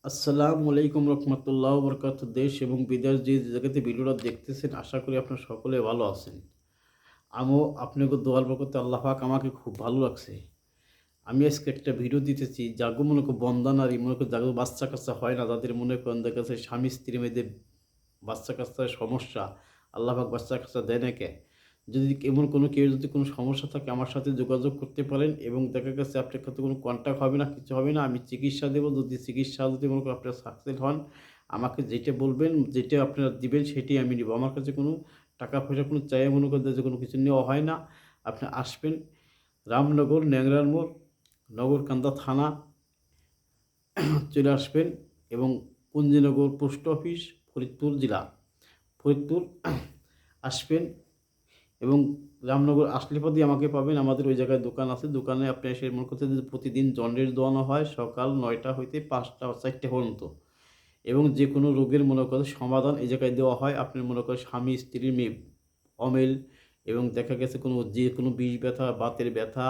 আসসালামু আলাইকুম রহমতুল্লাহ বরকাত। দেশ এবং বিদেশ যে জায়গাতে ভিডিওটা দেখতেছেন, আশা করি আপনার সকলে ভালো আছেন। আমিও আপনাকে দোয়ার বরকতে আল্লাহ পাক আমাকে খুব ভালো লাগছে। আমি আজকে একটা ভিডিও দিতেছি, যাগো মনে করো বন্দা নারী, মনে করো যাগো বাচ্চা কাচ্চা হয় না, যাদের মনে করেন দেখা গেছে স্বামী স্ত্রীর মধ্যে বাচ্চা কাচ্চার সমস্যা, আল্লাহ পাক বাচ্চা কাচ্চা দেয় না কে? যদি এমন কোনো কেউ যদি কোনো সমস্যা থাকে আমার সাথে যোগাযোগ করতে পারেন, এবং দেখা গেছে আপনার সাথে কোনো কন্ট্যাক্ট হবে না, কিছু হবে না, আমি চিকিৎসা দেবো। যদি চিকিৎসা যদি মনে করেন আপনারা সাকসেস হন, আমাকে যেটা বলবেন, যেটা আপনারা দিবেন সেটাই আমি নিবো। আমার কাছে কোনো টাকা পয়সা কোনো চাই মনে করেন যে কোনো কিছু নেওয়া হয় না। আপনি আসবেন রামনগর ন্যাংরার মোড়, নগরকান্দা থানা চলে আসবেন, এবং কুঞ্জিনগর পোস্ট অফিস, ফরিদপুর জেলা, ফরিদপুর আসবেন, এবং রামনগর আসলে পরেই আমাকে পাবেন। আমাদের ওই জায়গায় দোকান আছে, দোকানে আপনি এসে মনে করতে যে প্রতিদিন জন্ডিস দোয়ানো হয় সকাল ৯টা হইতে ৫টা ৪টে পর্যন্ত, এবং যে কোনো রোগের মনে করেন সমাধান এই জায়গায় দেওয়া হয়। আপনি মনে করেন স্বামী স্ত্রীর অমিল, এবং দেখা গেছে কোনো যে কোনো বিষ ব্যথা, বাতের ব্যথা,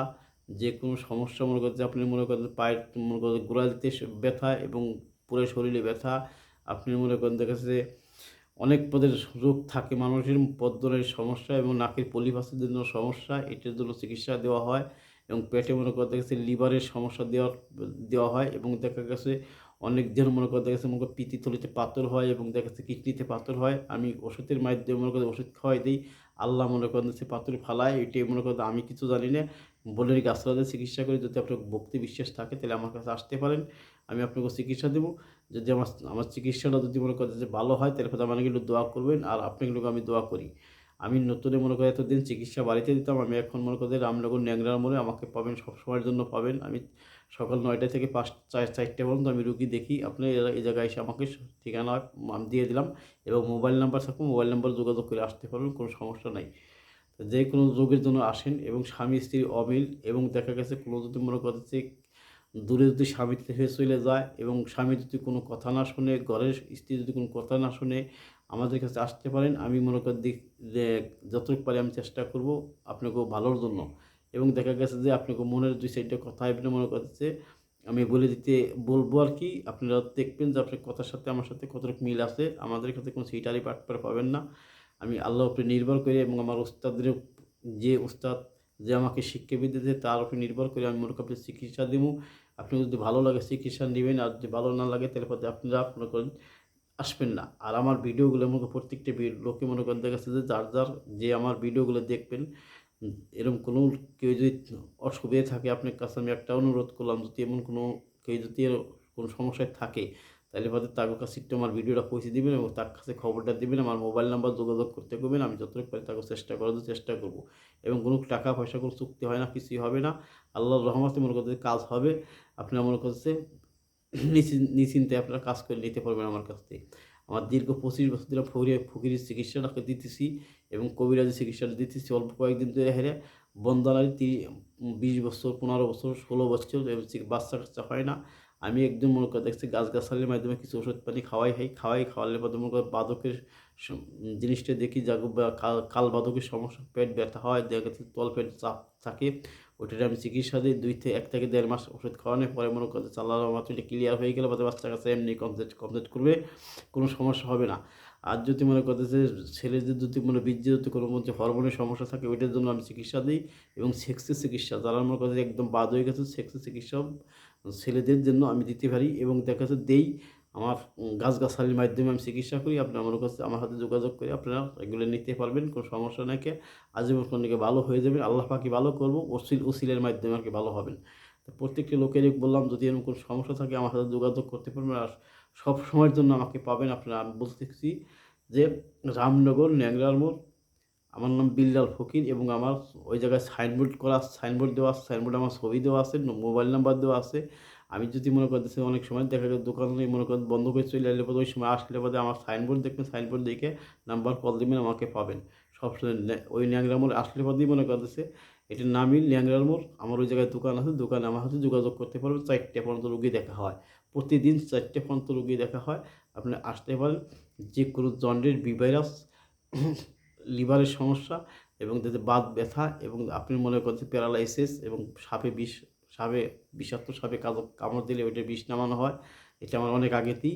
যে কোনো সমস্যা মনে করতে আপনি মনে করেন পায়ের মনে করেন গোড়ালিতে ব্যথা, এবং পুরো শরীরে ব্যথা, আপনি মনে করেন দেখা যাচ্ছে অনেক পদের রোগ থাকে মানুষের, পদ্মরের সমস্যা এবং নাকের পলিপাসের জন্য সমস্যা, এটার জন্য চিকিৎসা দেওয়া হয়। এবং পেটে মনে করতে গেছে লিভারের সমস্যা দেওয়া হয়, এবং দেখা গেছে অনেকজন মনে করতে গেছে মনে করেন পিত্তথলিতে পাথর হয়, এবং দেখা যাচ্ছে কিডনিতে পাথর হয়। আমি ওষুধের মাধ্যমে মনে করেন ওষুধ খাওয়াই দিই, আল্লাহ মনে করেন সে পাথর ফালায়, এটাই মনে করেন আমি কিছু জানি না, বলের গাছপালা চিকিৎসা করি। যদি আপনার ভক্তি বিশ্বাস থাকে তাহলে আমার কাছে আসতে পারেন, আমি আপনাকে চিকিৎসা দেবো। যদি আমার আমার চিকিৎসাটা যদি মনে করেন যে ভালো হয়, তাহলে হয়তো আমাকে একটু দোয়া করবেন, আর আপনাকে লোক আমি দোয়া করি। আমি নতুনে মনে করি এতদিন চিকিৎসা বাড়িতে দিতাম, আমি এখন মনে করি রামনগর ন্যাংরার মোড়ে আমাকে পাবেন, সবসময়ের জন্য পাবেন। আমি সকাল ৯টা থেকে ৪টে পর্যন্ত আমি রুগী দেখি। আপনি এই জায়গায় এসে আমাকে ঠিকানা আমি দিয়ে দিলাম, এবং মোবাইল নাম্বার থাকুন, মোবাইল নাম্বার যোগাযোগ করে আসতে পারবেন, কোনো সমস্যা নাই। তো যে কোনো রোগের জন্য আসেন, এবং স্বামী স্ত্রীর অমিল, এবং দেখা গেছে কোনো যদি মনে করছে দূরে যদি স্বামী থেকে চলে যায়, এবং স্বামী যদি কোনো কথা না শোনে, ঘরের স্ত্রী যদি কোনো কথা না শোনে, আমাদের কাছে আসতে পারেন। আমি মনে করি যে যতটুকু পারি আমি চেষ্টা করব আপনাকেও ভালোর জন্য। এবং দেখা গেছে যে আপনাকে মনের দুই সাইডটা কথা আপনি মনে করছে আমি বলে দিতে বলবো আর কি, আপনারা দেখবেন যে আপনার কথার সাথে আমার সাথে কতটুকু মিল আছে। আমাদের কাছে কোনো সিটারি বাটপার পাবেন না। আমি আল্লাহর উপরে নির্ভর করি, এবং আমার উস্তাদের যে উস্তাদ যে আমাকে শিক্ষাবিদ্যা দেয় তার উপরে নির্ভর করে আমি মনে করি আপনার চিকিৎসা দেবো। আপনি যদি ভালো লাগে চিকিৎসা নেবেন, আর যদি ভালো না লাগে তাহলে পরে আপনারা মনে করেন আসবেন না। আর আমার ভিডিওগুলো মনে করেন প্রত্যেকটা লোকে মনে করেন দেখা যাচ্ছে যে যার যে আমার ভিডিওগুলো দেখবেন, এরকম কোনো কেউ যদি অসুবিধা থাকে আপনার কাছে আমি একটা অনুরোধ করলাম, যদি এমন কোনো কেউ যদি কোনো সমস্যায় থাকে, তাহলে পরে তার কাছে একটু আমার ভিডিওটা পৌঁছে দিবেন, এবং তার কাছে খবরটা দিবেন, আমার মোবাইল নাম্বার যোগাযোগ করতে করবেন। আমি যতটুকু পারি তাকে চেষ্টা করব। এবং কোনো টাকা পয়সা কোনো চুক্তি হয় না, কিছুই হবে না। আল্লাহর রহমতে মনে করতে কাজ হবে। আপনারা মনে করছে নিশ্চিন্তে আপনারা কাজ করে নিতে পারবেন আমার কাছ থেকে। আমার দীর্ঘ ২৫ বছর ধরে ফকিরের চিকিৎসাটাকে দিতেছি, এবং কবিরাজি চিকিৎসাটা দিতেছি অল্প কয়েকদিন ধরে হেরে। বন্দানারি ২০ বছর, ১৫ বছর, ১৬ বছর বাচ্চা কাচ্চা হয় না। আমি একদম মনে করে দেখছি গাছগাছালির মাধ্যমে কিছু ওষুধ পানি খাওয়ালে পরে মনে করেন বাদকের জিনিসটা দেখি, কাল বাদকের সমস্যা, পেট ব্যথা হয়, দেখা গেছে তলপেট চাপ থাকে, ওইটার আমি চিকিৎসা দিই। ১ থেকে ১.৫ মাস ওষুধ খাওয়ানোর পরে মনে করছে আল্লাহর রহমতে এটা ক্লিয়ার হয়ে গেলে বাচ্চা কাচ্চা এমনি কমপ্লিট করবে, কোনো সমস্যা হবে না। আর যদি মনে করতেছে ছেলেদের যদি বীর্যের যদি কোনো মধ্যে হরমোনের সমস্যা থাকে, ওইটার জন্য আমি চিকিৎসা দিই। এবং সেক্সের চিকিৎসা যারা মনে করছে একদম বাদ হয়ে গেছে, সেক্সের চিকিৎসা ছেলেদের জন্য আমি দিতে পারি, এবং দেখা যাচ্ছে দেই। আমার গাছগাছালির মাধ্যমে আমি চিকিৎসা করি। আপনারা মনে করছে আমার সাথে যোগাযোগ করে আপনারা এগুলো নিতে পারবেন, কোনো সমস্যা নাই। আজীবন নাকি ভালো হয়ে যাবেন, আল্লাহ পাকই ভালো করবো, ওসিলের মাধ্যমে আর কি ভালো হবেন। তো প্রত্যেকটি লোকেরই বললাম, যদি এরকম কোনো সমস্যা থাকে আমার সাথে যোগাযোগ করতে পারবেন, আর সব সময়ের জন্য আমাকে পাবেন। আপনারা আমি বলতেছি যে রামনগর ন্যাংরার মোড়, আমার নাম বিল্লাল ফকির, এবং আমার ওই জায়গায় সাইনবোর্ড দেওয়া আছে, সাইনবোর্ডে আমার ছবি দেওয়া আছে, মোবাইল নাম্বার দেওয়া আছে। আমি যদি মনে করতেছি অনেক সময় দেখা যায় দোকানে মনে করেন বন্ধ করে চলে এলে পরে, ওই সময় আসলে পরে আমার সাইনবোর্ড দেখবেন, সাইনবোর্ড দেখে নাম্বার কল দিবেন, আমাকে পাবেন সবসময়। ওই ন্যাংরা মোড় আসলে পরেই মনে করতেছে এটির নামই ন্যাংরার মোড়। আমার ওই জায়গায় দোকান আছে, দোকানে আমার সাথে যোগাযোগ করতে পারবেন। ৪টে পর্যন্ত রুগী দেখা হয়, প্রতিদিন ৪টে পর্যন্ত রুগী দেখা হয়। আপনি আসতে পারেন। যে কোনো জন্ডিস, বি ভাইরাস, লিভারের সমস্যা, এবং যাতে বাত ব্যথা, এবং আপনি মনে করছেন প্যারালাইসিস, এবং সাপে বিষাক্ত সাপে কামড় দিলে ওইটা বিষ নামানো হয়, এটা আমার অনেক আগেতেই,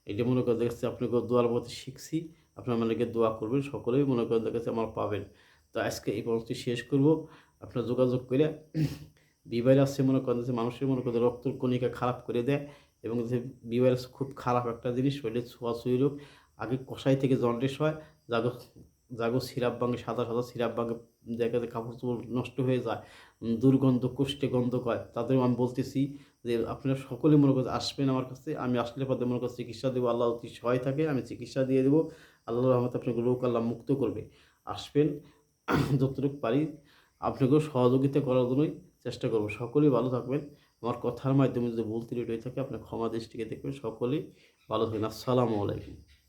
এটা মনে করে দেখছি আপনাকে দোয়ার প্রতি শিখছি। আপনারা আমাকে দোয়া করবেন, সকলেই মনে করেন দেখেছে আমার পাবেন। তো আজকে এই পর্বটি শেষ করব। আপনারা যোগাযোগ করে বি-ভাইরাস মনে করেন যে মানুষের মনে করেন রক্তের কণিকা খারাপ করে দেয়, এবং যে বি-ভাইরাস খুব খারাপ একটা জিনিস, শরীরে ছোঁয়াছুঁয়ি রোগ। আগে কষাই থেকে জন্ডিস হয়, জাগো জাগো সিরাপ ভাঙে, সাদা সাদা সিরাপ ভাঙে, দেখা যায় কাপড় চোপড় নষ্ট হয়ে যায়, দুর্গন্ধ, কোষ্ঠে গন্ধ হয়। তাদেরও আমি বলতেছি যে আপনারা সকলে মনে করেন আসবেন আমার কাছে, আমি আসলে পথে মনে করেন চিকিৎসা দেবো, আল্লাহ যদি সহায় থাকে আমি চিকিৎসা দিয়ে দেবো। আল্লাহর রহমতে আপনাকে রোগ আল্লাহ মুক্ত করবে। আসবেন, যতটুকু পারি আপনাকেও সহযোগিতা করার জন্যই চেষ্টা করবো। সকলেই ভালো থাকবেন। আমার কথার মাধ্যমে যদি ভুল ত্রুটি হয়ে থাকে আপনার ক্ষমা দৃষ্টিকে দেখবেন। সকলেই ভালো থাকবেন। আসসালামু আলাইকুম।